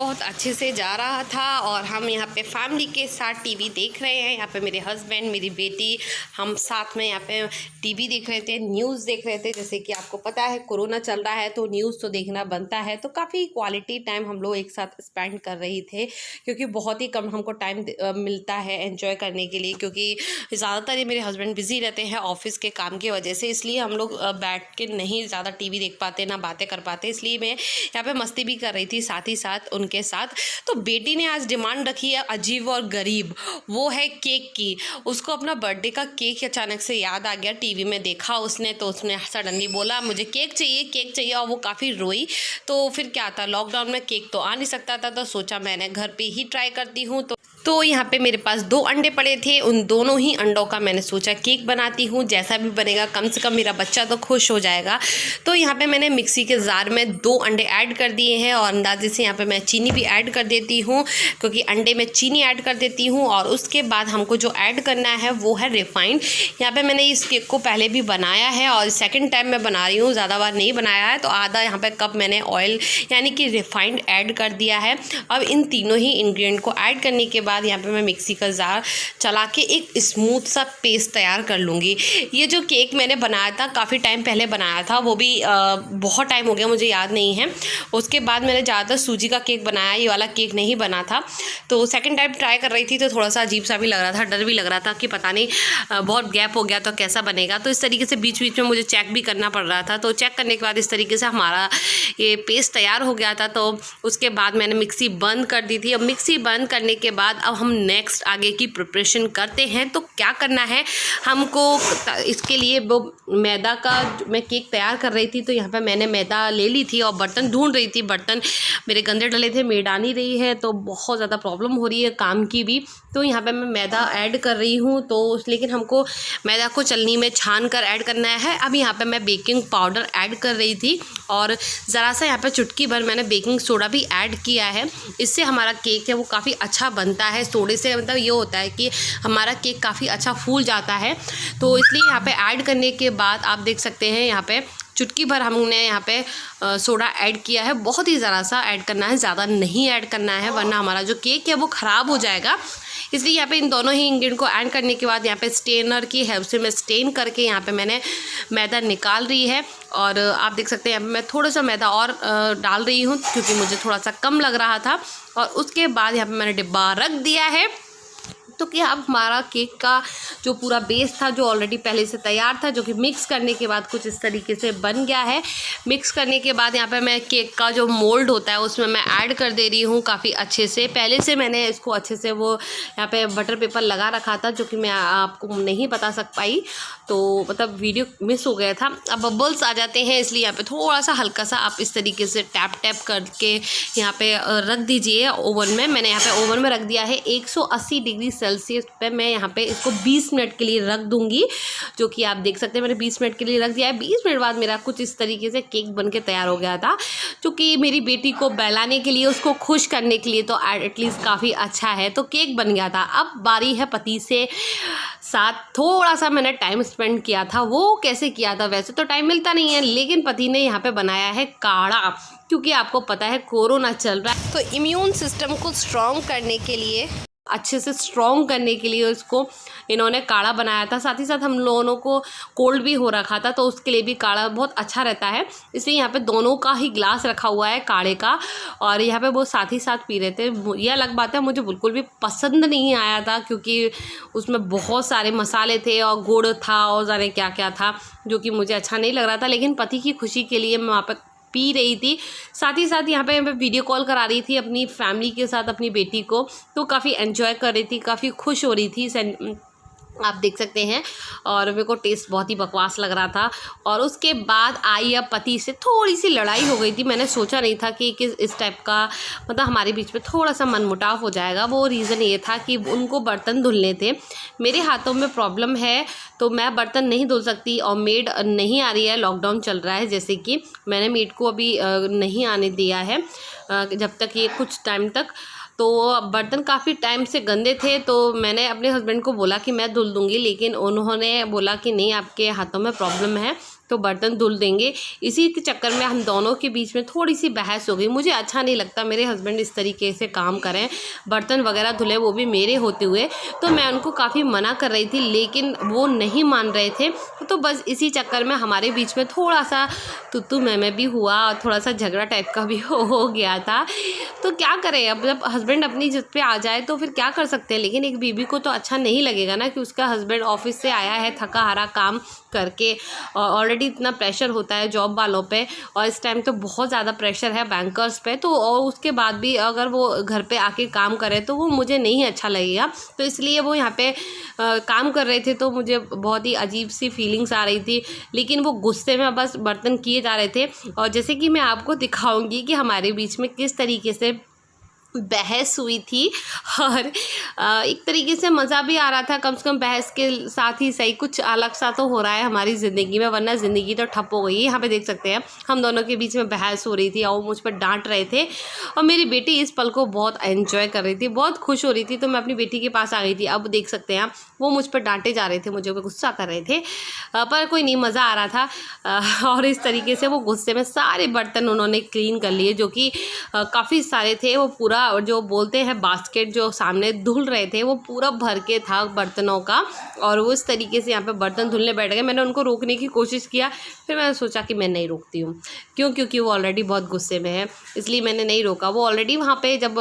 बहुत अच्छे से जा रहा था और हम यहाँ पे फैमिली के साथ टीवी देख रहे हैं। यहाँ पे मेरे हस्बैंड, मेरी बेटी, हम साथ में यहाँ पे टीवी देख रहे थे, न्यूज़ देख रहे थे। जैसे कि आपको पता है कोरोना चल रहा है तो न्यूज़ तो देखना बनता है। तो काफ़ी क्वालिटी टाइम हम लोग एक साथ स्पेंड कर रहे थे, क्योंकि बहुत ही कम हमको टाइम मिलता है एंजॉय करने के लिए, क्योंकि ज़्यादातर ये मेरे हस्बैंड बिज़ी रहते हैं ऑफिस के काम की वजह से। इसलिए हम लोग बैठ के नहीं ज़्यादा टीवी देख पाते, ना बातें कर पाते। इसलिए मैं यहाँ पे मस्ती भी कर रही थी साथ ही साथ उनके साथ। तो बेटी ने आज डिमांड रखी है अजीब और गरीब, वो है केक की। उसको अपना बर्थडे का केक अचानक से याद आ गया, टीवी में देखा उसने, तो उसने सडनली बोला मुझे केक चाहिए, केक चाहिए, और वो काफ़ी रोई। तो फिर क्या था, लॉकडाउन में केक तो आ नहीं सकता था, तो सोचा मैंने घर पे ही ट्राई करती हूँ। तो यहाँ पे मेरे पास 2 अंडे पड़े थे, उन दोनों ही अंडों का मैंने सोचा केक बनाती हूँ। जैसा भी बनेगा कम से कम मेरा बच्चा तो खुश हो जाएगा। तो यहाँ पे मैंने मिक्सी के जार में 2 अंडे ऐड कर दिए हैं, और अंदाजे से यहाँ पे मैं चीनी भी ऐड कर देती हूँ, क्योंकि अंडे में चीनी ऐड कर देती हूँ। और उसके बाद हमको जो ऐड करना है वो है रिफाइंड। यहाँ पे मैंने इस केक को पहले भी बनाया है और सेकेंड टाइम मैं बना रही हूँ, ज़्यादा बार नहीं बनाया है। तो आधा यहाँ पे कप मैंने ऑयल यानी कि रिफाइंड ऐड कर दिया है। अब इन तीनों ही इंग्रेडिएंट को ऐड करने के बाद यहाँ पे मैं मिक्सी का जार चला के एक स्मूथ सा पेस्ट तैयार कर लूँगी। ये जो केक मैंने बनाया था काफ़ी टाइम पहले बनाया था, वो भी बहुत टाइम हो गया, मुझे याद नहीं है। उसके बाद मैंने ज़्यादातर सूजी का केक बनाया, ये वाला केक नहीं बना था। तो सेकंड टाइम ट्राई कर रही थी तो थोड़ा सा अजीब सा भी लग रहा था, डर भी लग रहा था कि पता नहीं बहुत गैप हो गया तो कैसा बनेगा। तो इस तरीके से बीच बीच में मुझे चेक भी करना पड़ रहा था। तो चेक करने के बाद इस तरीके से हमारा ये पेस्ट तैयार हो गया था। तो उसके बाद मैंने मिक्सी बंद कर दी थी। अब मिक्सी बंद करने के बाद अब हम नेक्स्ट आगे की प्रिपरेशन करते हैं। तो क्या करना है हमको, इसके लिए वो मैदा का मैं केक तैयार कर रही थी, तो यहाँ पे मैंने मैदा ले ली थी और बर्तन ढूंढ रही थी। बर्तन मेरे गंदे डले थे, मेड आ नहीं रही है, तो बहुत ज़्यादा प्रॉब्लम हो रही है काम की भी। तो यहाँ पे मैं मैदा ऐड कर रही हूँ, तो लेकिन हमको मैदा को चलनी में छान कर ऐड करना है। अब यहाँ पे मैं बेकिंग पाउडर ऐड कर रही थी, और ज़रा सा यहाँ पे चुटकी भर मैंने बेकिंग सोडा भी ऐड किया है। इससे हमारा केक है वो काफ़ी अच्छा बनता है। सोडे से मतलब ये होता है कि हमारा केक काफ़ी अच्छा फूल जाता है। तो इसलिए यहाँ पे ऐड करने के बाद आप देख सकते हैं यहाँ पे चुटकी भर हमने यहाँ पे सोडा ऐड किया है। बहुत ही ज़रा सा ऐड करना है, ज़्यादा नहीं ऐड करना है, वरना हमारा जो केक है वो ख़राब हो जाएगा। इसलिए यहाँ पे इन दोनों ही इंग्रेडिएंट को ऐड करने के बाद यहाँ पे स्टेनर की हेल्प से मैं स्टेन करके यहाँ पे मैंने मैदा निकाल रही है। और आप देख सकते हैं यहाँ पे मैं थोड़ा सा मैदा और डाल रही हूँ, क्योंकि मुझे थोड़ा सा कम लग रहा था। और उसके बाद यहाँ पे मैंने डिब्बा रख दिया है। तो कि अब हमारा केक का जो पूरा बेस था, जो ऑलरेडी पहले से तैयार था, जो कि मिक्स करने के बाद कुछ इस तरीके से बन गया है। मिक्स करने के बाद यहाँ पे मैं केक का जो मोल्ड होता है उसमें मैं ऐड कर दे रही हूँ काफ़ी अच्छे से। पहले से मैंने इसको अच्छे से वो यहाँ पे बटर पेपर लगा रखा था, जो कि मैं आपको नहीं बता पाई, तो मतलब वीडियो मिस हो गया था। अब बबल्स आ जाते हैं, इसलिए यहाँ पे थोड़ा सा हल्का सा आप इस तरीके से टैप टैप करके यहाँ पे रख दीजिए ओवन में। मैंने यहाँ पे ओवन में रख दिया है 180 डिग्री सेल्सियस पे। मैं यहाँ पे इसको 20 मिनट के लिए रख दूंगी, जो कि आप देख सकते हैं मैंने 20 मिनट के लिए रख दिया है। 20 मिनट बाद मेरा कुछ इस तरीके से केक बन के तैयार हो गया था, जो कि मेरी बेटी को बहलाने के लिए, उसको खुश करने के लिए तो एटलीस्ट काफ़ी अच्छा है। तो केक बन गया था। अब बारी है पति से साथ थोड़ा सा मैंने टाइम स्पेंड किया था। वो कैसे किया था, वैसे तो टाइम मिलता नहीं है, लेकिन पति ने यहाँ पे बनाया है काढ़ा, क्योंकि आपको पता है कोरोना चल रहा है। तो इम्यून सिस्टम को स्ट्रॉन्ग करने के लिए, अच्छे से स्ट्रॉन्ग करने के लिए इसको इन्होंने काढ़ा बनाया था। साथ ही साथ हम लोगों को कोल्ड भी हो रखा था, तो उसके लिए भी काढ़ा बहुत अच्छा रहता है। इसलिए यहाँ पे दोनों का ही ग्लास रखा हुआ है काढ़े का, और यहाँ पे वो साथ ही साथ पी रहे थे। यह अलग बात है, मुझे बिल्कुल भी पसंद नहीं आया था, क्योंकि उसमें बहुत सारे मसाले थे और गुड़ था और जाने क्या क्या था, जो कि मुझे अच्छा नहीं लग रहा था। लेकिन पति की खुशी के लिए मैं वहाँ पर पी रही थी। साथ ही साथ यहाँ पे मैं वीडियो कॉल करा रही थी अपनी फैमिली के साथ, अपनी बेटी को, तो काफ़ी एंजॉय कर रही थी, काफ़ी खुश हो रही थी, आप देख सकते हैं। और मेरे को टेस्ट बहुत ही बकवास लग रहा था। और उसके बाद आई अब पति से थोड़ी सी लड़ाई हो गई थी। मैंने सोचा नहीं था कि इस टाइप का मतलब हमारे बीच में थोड़ा सा मनमुटाव हो जाएगा। वो रीज़न ये था कि उनको बर्तन धुलने थे। मेरे हाथों में प्रॉब्लम है, तो मैं बर्तन नहीं धुल सकती, और मेड नहीं आ रही है, लॉकडाउन चल रहा है, जैसे कि मैंने मेड को अभी नहीं आने दिया है जब तक ये कुछ टाइम तक। तो बर्तन काफ़ी टाइम से गंदे थे, तो मैंने अपने हस्बैंड को बोला कि मैं धुल दूँगी, लेकिन उन्होंने बोला कि नहीं, आपके हाथों में प्रॉब्लम है, तो तो बर्तन धुल देंगे। इसी के चक्कर में हम दोनों के बीच में थोड़ी सी बहस हो गई। मुझे अच्छा नहीं लगता मेरे हस्बैंड इस तरीके से काम करें, बर्तन वगैरह धुले, वो भी मेरे होते हुए। तो मैं उनको काफ़ी मना कर रही थी लेकिन वो नहीं मान रहे थे। तो बस इसी चक्कर में हमारे बीच में थोड़ा सा तू मैं भी हुआ और थोड़ा सा झगड़ा टाइप का भी हो गया था। तो क्या करें, अब जब हस्बैंड अपनी जिद पे आ जाए तो फिर क्या कर सकते हैं। लेकिन एक बीवी को तो अच्छा नहीं लगेगा ना कि उसका हस्बैंड ऑफिस से आया है थका हारा काम करके, ऑलरेडी इतना प्रेशर होता है जॉब वालों पे, और इस टाइम तो बहुत ज़्यादा प्रेशर है बैंकर्स पे, तो और उसके बाद भी अगर वो घर पे आके काम करे तो वो मुझे नहीं अच्छा लगेगा। तो इसलिए वो यहाँ पे काम कर रहे थे तो मुझे बहुत ही अजीब सी फीलिंग्स आ रही थी। लेकिन वो गुस्से में बस बर्तन किए जा रहे थे। और जैसे कि मैं आपको दिखाऊंगी कि हमारे बीच में किस तरीके से बहस हुई थी, और एक तरीके से मज़ा भी आ रहा था। कम से कम बहस के साथ ही सही कुछ अलग सा तो हो रहा है हमारी ज़िंदगी में, वरना ज़िंदगी तो ठप हो गई है। यहाँ पे देख सकते हैं हम दोनों के बीच में बहस हो रही थी और वो मुझ पर डांट रहे थे, और मेरी बेटी इस पल को बहुत एंजॉय कर रही थी, बहुत खुश हो रही थी। तो मैं अपनी बेटी के पास आ गई थी। अब देख सकते हैं वो मुझ पर डांटे जा रहे थे, मुझे गुस्सा कर रहे थे, पर कोई नहीं, मज़ा आ रहा था। और इस तरीके से वो गुस्से में सारे बर्तन उन्होंने क्लीन कर लिए, जो कि काफ़ी सारे थे। वो पूरा जो बोलते हैं बास्केट जो सामने धुल रहे थे वो पूरा भर के था बर्तनों का, और वो इस तरीके से यहाँ पे बर्तन धुलने बैठ गए। मैंने उनको रोकने की कोशिश किया, फिर मैंने सोचा कि मैं नहीं रोकती हूँ, क्योंकि वो ऑलरेडी बहुत गुस्से में है, इसलिए मैंने नहीं रोका। वो ऑलरेडी वहाँ पे जब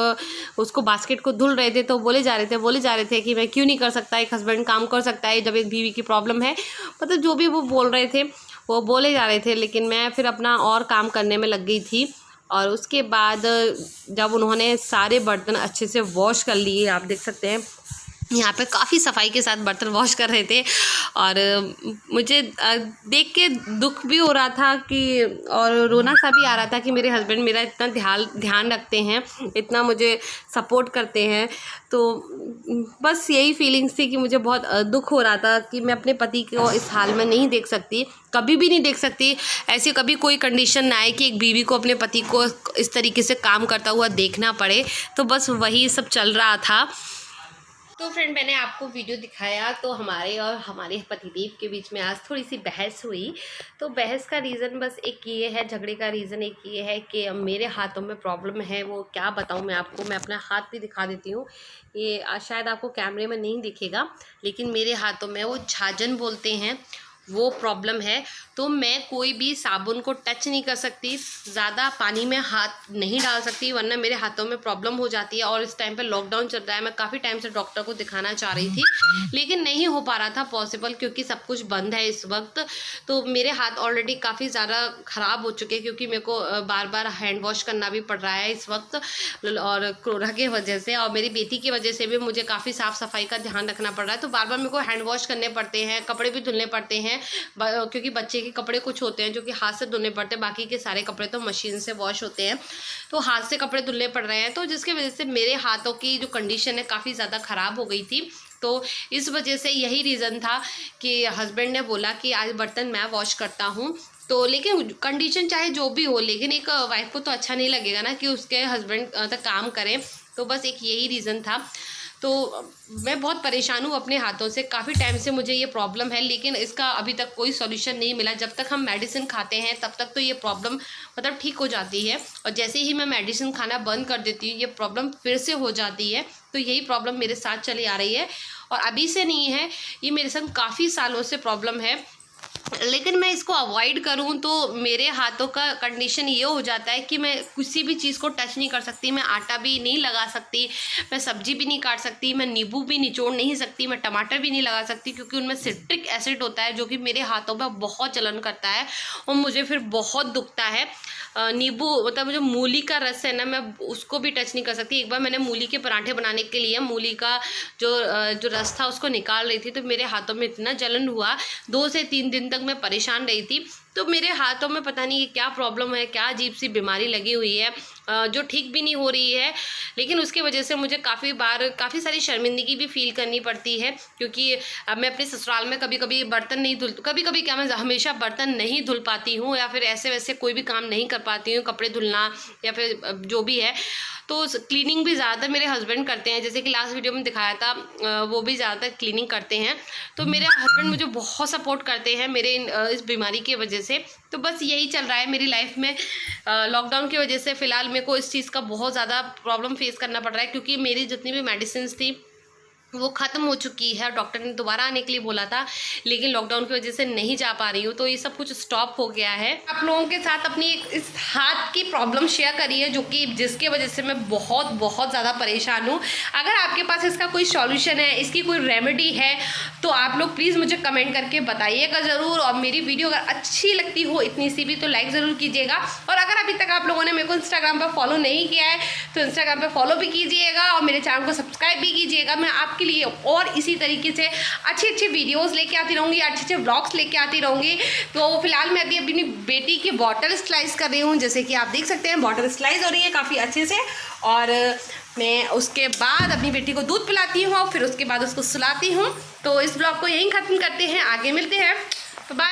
उसको बास्केट को धुल रहे थे तो बोले जा रहे थे कि मैं क्यों नहीं कर सकता, एक हस्बैंड काम कर सकता है जब एक बीवी की प्रॉब्लम है। मतलब जो भी वो बोल रहे थे वो बोले जा रहे थे, लेकिन मैं फिर अपना और काम करने में लग गई थी। और उसके बाद जब उन्होंने सारे बर्तन अच्छे से वॉश कर लिए, आप देख सकते हैं यहाँ पे काफ़ी सफाई के साथ बर्तन वॉश कर रहे थे, और मुझे देख के दुख भी हो रहा था कि, और रोना सा भी आ रहा था कि मेरे हस्बैंड मेरा इतना ध्यान रखते हैं, इतना मुझे सपोर्ट करते हैं। तो बस यही फीलिंग्स थी कि मुझे बहुत दुख हो रहा था कि मैं अपने पति को इस हाल में नहीं देख सकती, कभी भी नहीं देख सकती। ऐसी कभी कोई कंडीशन ना आए कि एक बीवी को अपने पति को इस तरीके से काम करता हुआ देखना पड़े। तो बस वही सब चल रहा था। तो फ्रेंड, मैंने आपको वीडियो दिखाया तो हमारे और हमारे पतिदेव के बीच में आज थोड़ी सी बहस हुई। तो बहस का रीज़न बस एक ये है, झगड़े का रीज़न एक ये है कि मेरे हाथों में प्रॉब्लम है। वो क्या बताऊं मैं आपको, मैं अपना हाथ भी दिखा देती हूँ। ये शायद आपको कैमरे में नहीं दिखेगा, लेकिन मेरे हाथों में वो झाजन बोलते हैं वो प्रॉब्लम है। तो मैं कोई भी साबुन को टच नहीं कर सकती, ज़्यादा पानी में हाथ नहीं डाल सकती, वरना मेरे हाथों में प्रॉब्लम हो जाती है। और इस टाइम पे लॉकडाउन चल रहा है, मैं काफ़ी टाइम से डॉक्टर को दिखाना चाह रही थी, लेकिन नहीं हो पा रहा था पॉसिबल, क्योंकि सब कुछ बंद है इस वक्त। तो मेरे हाथ ऑलरेडी काफ़ी ज़्यादा ख़राब हो चुके हैं, क्योंकि मेरे को बार बार हैंड वॉश करना भी पड़ रहा है इस वक्त, और कोरोना की वजह से और मेरी बेटी की वजह से भी मुझे काफ़ी साफ़ सफाई का ध्यान रखना पड़ रहा है। तो बार बार मेरे को हैंड वॉश करने पड़ते हैं, कपड़े भी धुलने पड़ते हैं, क्योंकि बच्चे के कपड़े कुछ होते हैं जो कि हाथ से धुलने पड़ते हैं, बाकी के सारे कपड़े तो मशीन से वॉश होते हैं। तो हाथ से कपड़े धुलने पड़ रहे हैं, तो जिसकी वजह से मेरे हाथों की जो कंडीशन है काफ़ी ज़्यादा ख़राब हो गई थी। तो इस वजह से यही रीज़न था कि हस्बैंड ने बोला कि आज बर्तन मैं वॉश करता हूँ। तो लेकिन कंडीशन चाहे जो भी हो, लेकिन एक वाइफ को तो अच्छा नहीं लगेगा ना कि उसके हस्बैंड तक काम करें। तो बस एक यही रीज़न था। तो मैं बहुत परेशान हूँ अपने हाथों से, काफ़ी टाइम से मुझे ये प्रॉब्लम है, लेकिन इसका अभी तक कोई सॉल्यूशन नहीं मिला। जब तक हम मेडिसिन खाते हैं तब तक तो ये प्रॉब्लम मतलब ठीक हो जाती है, और जैसे ही मैं मेडिसिन खाना बंद कर देती हूँ ये प्रॉब्लम फिर से हो जाती है। तो यही प्रॉब्लम मेरे साथ चली आ रही है, और अभी से नहीं है, ये मेरे साथ काफ़ी सालों से प्रॉब्लम है। लेकिन मैं इसको अवॉइड करूं तो मेरे हाथों का कंडीशन ये हो जाता है कि मैं किसी भी चीज़ को टच नहीं कर सकती, मैं आटा भी नहीं लगा सकती, मैं सब्जी भी नहीं काट सकती, मैं नींबू भी निचोड़ नहीं सकती, मैं टमाटर भी नहीं लगा सकती, क्योंकि उनमें सिट्रिक एसिड होता है जो कि मेरे हाथों में बहुत जलन करता है और मुझे फिर बहुत दुखता है। नींबू मतलब जो मूली का रस है ना, मैं उसको भी टच नहीं कर सकती। एक बार मैंने मूली के पराठे बनाने के लिए मूली का जो रस था उसको निकाल रही थी, तो मेरे हाथों में इतना जलन हुआ, 2 से 3 दिन तक मैं परेशान रही थी। तो मेरे हाथों में पता नहीं क्या प्रॉब्लम है, क्या अजीब सी बीमारी लगी हुई है जो ठीक भी नहीं हो रही है। लेकिन उसके वजह से मुझे काफ़ी सारी शर्मिंदगी भी फील करनी पड़ती है, क्योंकि मैं अपने ससुराल में कभी कभी बर्तन नहीं धुल, कभी क्या मैं हमेशा बर्तन नहीं धुल पाती हूँ, या फिर ऐसे वैसे कोई भी काम नहीं कर पाती हूँ, कपड़े धुलना या फिर जो भी है। तो तो क्लीनिंग भी ज़्यादातर मेरे हस्बैंड करते हैं, जैसे कि लास्ट वीडियो में दिखाया था, वो भी ज़्यादातर क्लीनिंग करते हैं। तो मेरे हस्बैंड मुझे बहुत सपोर्ट करते हैं मेरे इस बीमारी की वजह से। तो बस यही चल रहा है मेरी लाइफ में। लॉकडाउन की वजह से फ़िलहाल मेरे को इस चीज़ का बहुत ज़्यादा प्रॉब्लम फेस करना पड़ रहा है, क्योंकि मेरी जितनी भी मेडिसिन थी वो ख़त्म हो चुकी है। डॉक्टर ने दोबारा आने के लिए बोला था, लेकिन लॉकडाउन की वजह से नहीं जा पा रही हूँ, तो ये सब कुछ स्टॉप हो गया है। आप लोगों के साथ अपनी इस हाथ की प्रॉब्लम शेयर करी है, जो कि जिसके वजह से मैं बहुत ज़्यादा परेशान हूँ। अगर आपके पास इसका कोई सॉल्यूशन है, इसकी कोई रेमेडी है, तो आप लोग प्लीज़ मुझे कमेंट करके बताइएगा ज़रूर। और मेरी वीडियो अगर अच्छी लगती हो इतनी सी भी, तो लाइक ज़रूर कीजिएगा। और अगर अभी तक आप लोगों ने मेरे को इंस्टाग्राम पर फॉलो नहीं किया है, तो इंस्टाग्राम पर फॉलो भी कीजिएगा और मेरे चैनल को सब्सक्राइब भी कीजिएगा। मैं आपके लिए और इसी तरीके से अच्छे वीडियोस लेके आती रहूँगी, अच्छे व्लॉग्स लेके आती रहूँगी। तो फिलहाल मैं अभी अपनी बेटी की बॉटल स्लाइस कर रही हूँ, जैसे कि आप देख सकते हैं बॉटल स्लाइस हो रही है काफ़ी अच्छे से। और मैं उसके बाद अपनी बेटी को दूध पिलाती हूँ और फिर उसके बाद उसको सुलाती हूँ। तो इस ब्लॉग को यहीं ख़त्म करते हैं, आगे मिलते हैं।